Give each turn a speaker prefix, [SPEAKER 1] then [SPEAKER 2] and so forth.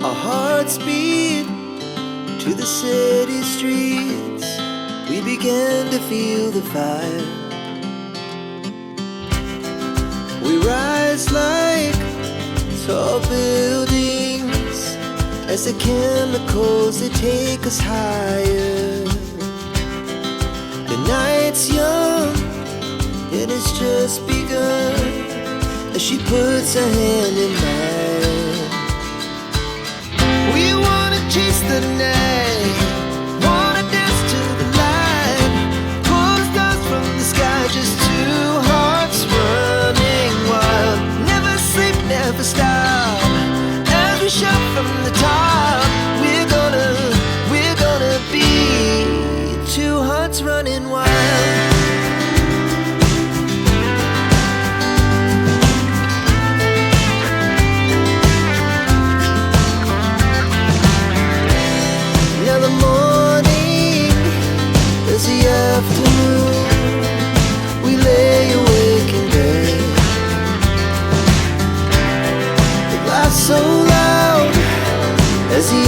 [SPEAKER 1] Our hearts beat to the city streets. We began to feel the fire. We rise like tall buildings as the chemicals, they take us higher. The night's young, it has just begun as she puts her hand in mine. We wanna chase the night, wanna dance to the light, pull the stars from the sky, just two hearts running wild. Never sleep, never stop, as we shout from the top. We're gonna be two hearts running wild. Now the morning is the afternoon. We lay awake in bed. The laughs so loud as the